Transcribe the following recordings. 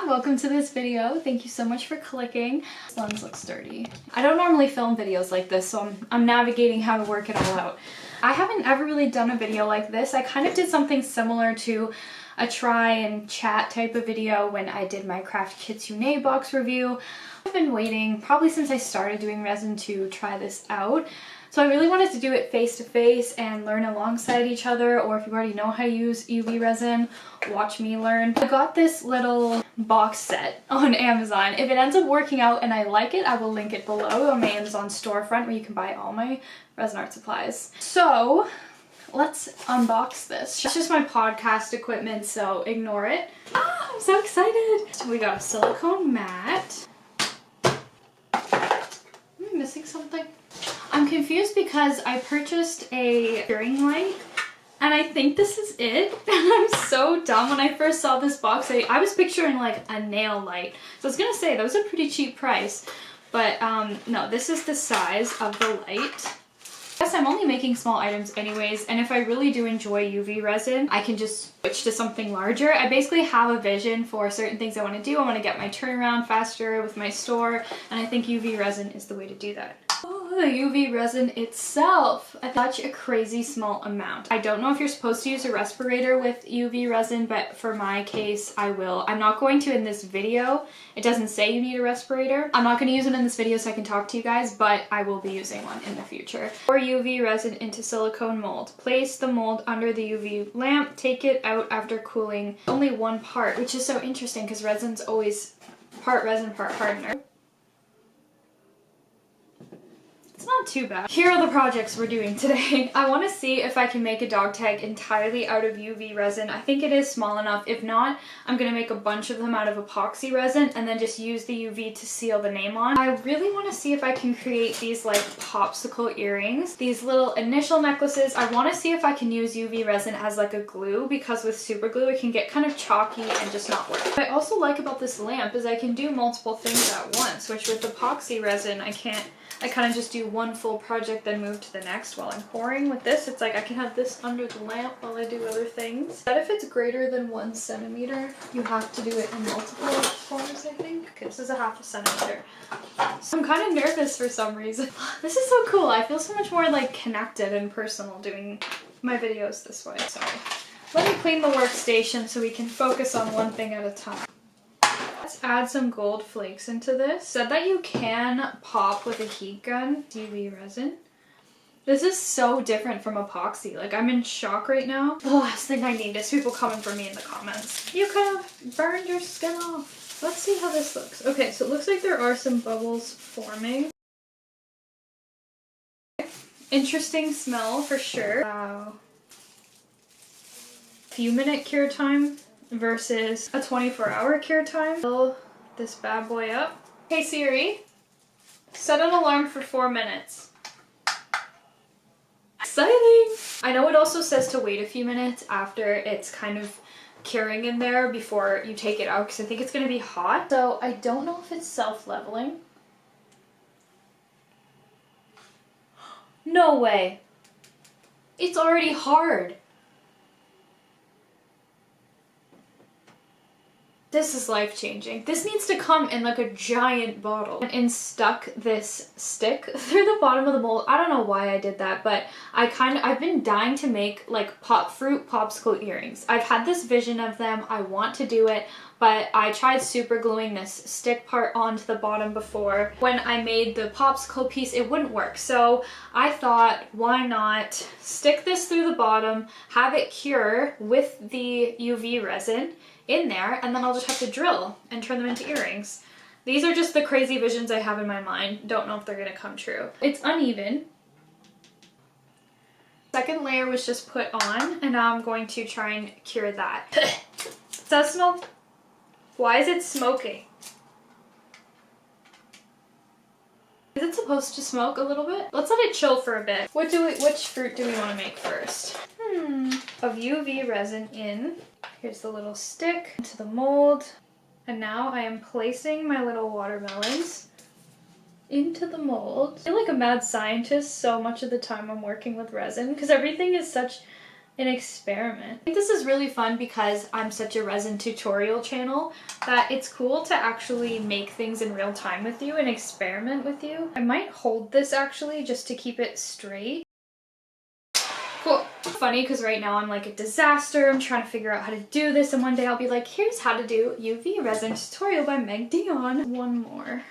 Hola, welcome to this video. Thank you so much for clicking. This lens looks dirty. I don't normally film videos like this, so I'm navigating how to work it all out. I haven't ever really done a video like this. I kind of did something similar to a try and chat type of video when I did my Craft Kitsune box review. I've been waiting probably since I started doing resin to try this out. So I really wanted to do it face to face and learn alongside each other, or if you already know how to use UV resin, watch me learn. I got this little box set on Amazon. If it ends up working out and I like it, I will link it below on my Amazon storefront where you can buy all my resin art supplies. So let's unbox this. It's just my podcast equipment, so ignore it. Ah, I'm so excited. So we got a silicone mat. Am I missing something? I'm confused because I purchased a curing light and I think this is it. I'm so dumb. When I first saw this box, I was picturing like a nail light. So I was gonna say that was a pretty cheap price, but no, this is the size of the light. I guess I'm only making small items anyways, and if I really do enjoy UV resin, I can just switch to something larger. I basically have a vision for certain things I want to do. I want to get my turnaround faster with my store, and I think UV resin is the way to do that. Oh, the UV resin itself, such a crazy small amount. I don't know if you're supposed to use a respirator with UV resin, but for my case, I will. I'm not going to in this video. It doesn't say you need a respirator. I'm not going to use it in this video so I can talk to you guys, but I will be using one in the future. Pour UV resin into silicone mold. Place the mold under the UV lamp. Take it out after cooling. Only one part, which is so interesting because resin's always part resin, part hardener. It's not too bad. Here are the projects we're doing today. I want to see if I can make a dog tag entirely out of UV resin. I think it is small enough. If not, I'm going to make a bunch of them out of epoxy resin and then just use the UV to seal the name on. I really want to see if I can create these like popsicle earrings. These little initial necklaces. I want to see if I can use UV resin as like a glue, because with super glue it can get kind of chalky and just not work. What I also like about this lamp is I can do multiple things at once, which with epoxy resin I can't. I kind of just do one full project then move to the next while I'm pouring. With this, it's like I can have this under the lamp while I do other things. But if it's greater than 1 centimeter, you have to do it in multiple forms, I think. Okay, this is a 1/2 centimeter. So I'm kind of nervous for some reason. This is so cool. I feel so much more like connected and personal doing my videos this way. Sorry. Let me clean the workstation so we can focus on one thing at a time. Let's add some gold flakes into this. Said that you can pop with a heat gun UV resin. This is so different from epoxy. Like, I'm in shock right now. The last thing I need is people coming for me in the comments. You could have burned your skin off. Let's see how this looks. Okay, so it looks like there are some bubbles forming. Interesting smell for sure. Wow. Few-minute cure time versus a 24-hour cure time. Fill this bad boy up. Hey Siri, set an alarm for 4 minutes. Exciting! I know it also says to wait a few minutes after it's kind of curing in there before you take it out, because I think it's going to be hot. So I don't know if it's self-leveling. No way! It's already hard. This is life-changing. This needs to come in like a giant bottle. And stuck this stick through the bottom of the mold. I don't know why I did that, but I've been dying to make like fruit popsicle earrings. I've had this vision of them. I want to do it, but I tried super gluing this stick part onto the bottom before. When I made the popsicle piece, it wouldn't work. So I thought, why not stick this through the bottom, have it cure with the UV resin in there, and then I'll just have to drill and turn them into earrings. These are just the crazy visions I have in my mind. Don't know if they're gonna come true. It's uneven. Second layer was just put on, and now I'm going to try and cure that. Does that smell? Why is it smoking? Is it supposed to smoke a little bit? Let's let it chill for a bit. Which fruit do we want to make first? Of UV resin in. Here's the little stick into the mold. And now I am placing my little watermelons into the mold. I feel like a mad scientist so much of the time I'm working with resin, because everything is such an experiment. I think this is really fun because I'm such a resin tutorial channel that it's cool to actually make things in real time with you and experiment with you. I might hold this actually just to keep it straight. Cool. Funny because right now I'm like a disaster. I'm trying to figure out how to do this, and one day I'll be like, here's how to do UV resin tutorial by Meg Dion. One more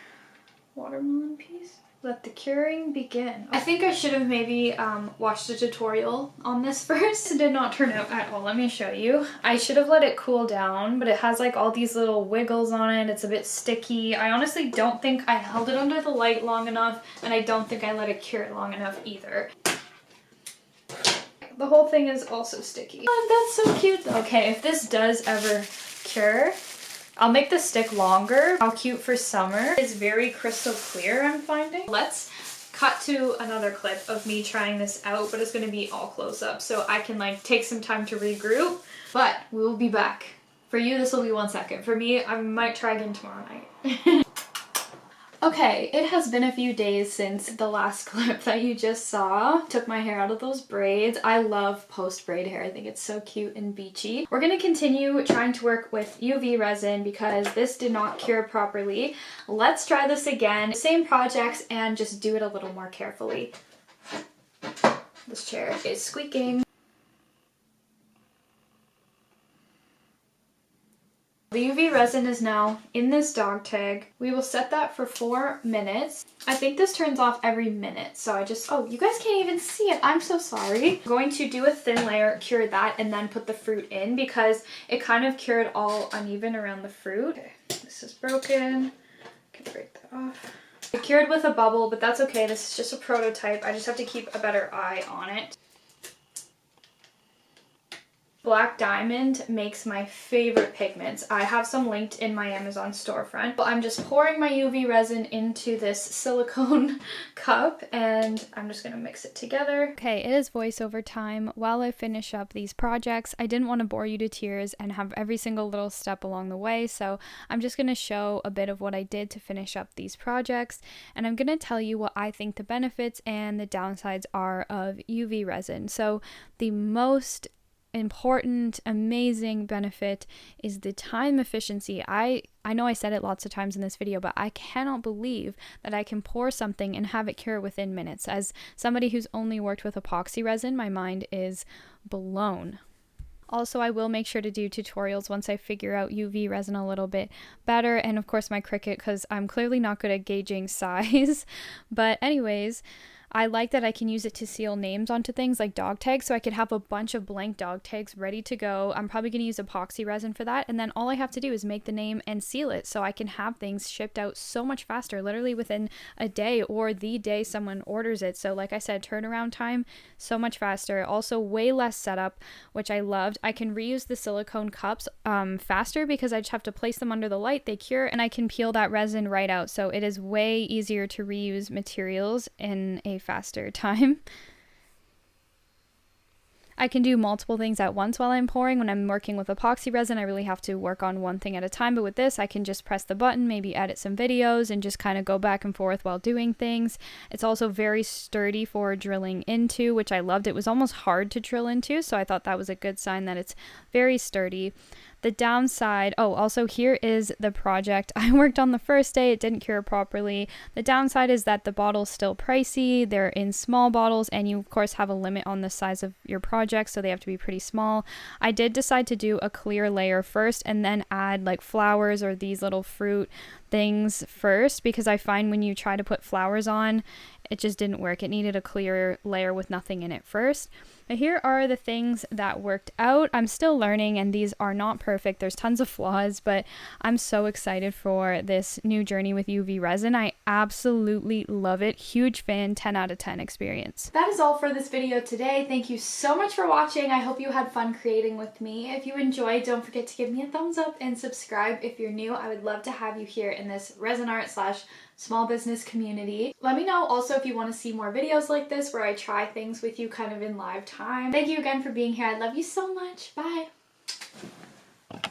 watermelon piece. Let the curing begin. I think I should have maybe watched a tutorial on this first. It did not turn out at all. Let me show you. I should have let it cool down, but it has like all these little wiggles on it. It's a bit sticky. I honestly don't think I held it under the light long enough, and I don't think I let it cure long enough either. The whole thing is also sticky. Oh, that's so cute though. Okay, if this does ever cure, I'll make the stick longer. How cute for summer. It's very crystal clear, I'm finding. Let's cut to another clip of me trying this out, but it's gonna be all close up so I can like take some time to regroup, but we will be back. For you, this will be 1 second. For me, I might try again tomorrow night. Okay, it has been a few days since the last clip that you just saw. Took my hair out of those braids. I love post-braid hair. I think it's so cute and beachy. We're going to continue trying to work with UV resin because this did not cure properly. Let's try this again. Same projects and just do it a little more carefully. This chair is squeaking. The UV resin is now in this dog tag. We will set that for 4 minutes. I think this turns off every minute, so oh, you guys can't even see it. I'm so sorry. I'm going to do a thin layer, cure that, and then put the fruit in because it kind of cured all uneven around the fruit. Okay, this is broken. I can break that off. It cured with a bubble, but that's okay. This is just a prototype. I just have to keep a better eye on it. Black Diamond makes my favorite pigments. I have some linked in my Amazon storefront. I'm just pouring my UV resin into this silicone cup and I'm just gonna mix it together. Okay, it is voiceover time. While I finish up these projects, I didn't want to bore you to tears and have every single little step along the way, so I'm just gonna show a bit of what I did to finish up these projects, and I'm gonna tell you what I think the benefits and the downsides are of UV resin. So the most important, amazing benefit is the time efficiency. I know I said it lots of times in this video, but I cannot believe that I can pour something and have it cure within minutes. As somebody who's only worked with epoxy resin, my mind is blown. Also, I will make sure to do tutorials once I figure out UV resin a little bit better, and of course my Cricut, because I'm clearly not good at gauging size. But anyways, I like that I can use it to seal names onto things like dog tags, so I could have a bunch of blank dog tags ready to go. I'm probably going to use epoxy resin for that, and then all I have to do is make the name and seal it, so I can have things shipped out so much faster, literally within a day or the day someone orders it. So like I said, turnaround time, so much faster. Also way less setup, which I loved. I can reuse the silicone cups faster because I just have to place them under the light, they cure, and I can peel that resin right out. So it is way easier to reuse materials in a faster time. I can do multiple things at once while I'm pouring. When I'm working with epoxy resin, I really have to work on one thing at a time, but with this, I can just press the button, maybe edit some videos, and just kind of go back and forth while doing things. It's also very sturdy for drilling into, which I loved. It was almost hard to drill into, so I thought that was a good sign that it's very sturdy. The downside, oh, also here is the project I worked on the first day. It didn't cure properly. The downside is that the bottle's still pricey. They're in small bottles, and you of course have a limit on the size of your project, so they have to be pretty small. I did decide to do a clear layer first and then add like flowers or these little fruit things first, because I find when you try to put flowers on, it just didn't work. It needed a clear layer with nothing in it first. But here are the things that worked out. I'm still learning, and these are not perfect. There's tons of flaws, but I'm so excited for this new journey with UV resin. I absolutely love it. Huge fan, 10 out of 10 experience. That is all for this video today. Thank you so much for watching. I hope you had fun creating with me. If you enjoyed, don't forget to give me a thumbs up and subscribe if you're new. I would love to have you here in this resin art / small business community. Let me know also if you want to see more videos like this where I try things with you kind of in live time. Thank you again for being here. I love you so much. Bye.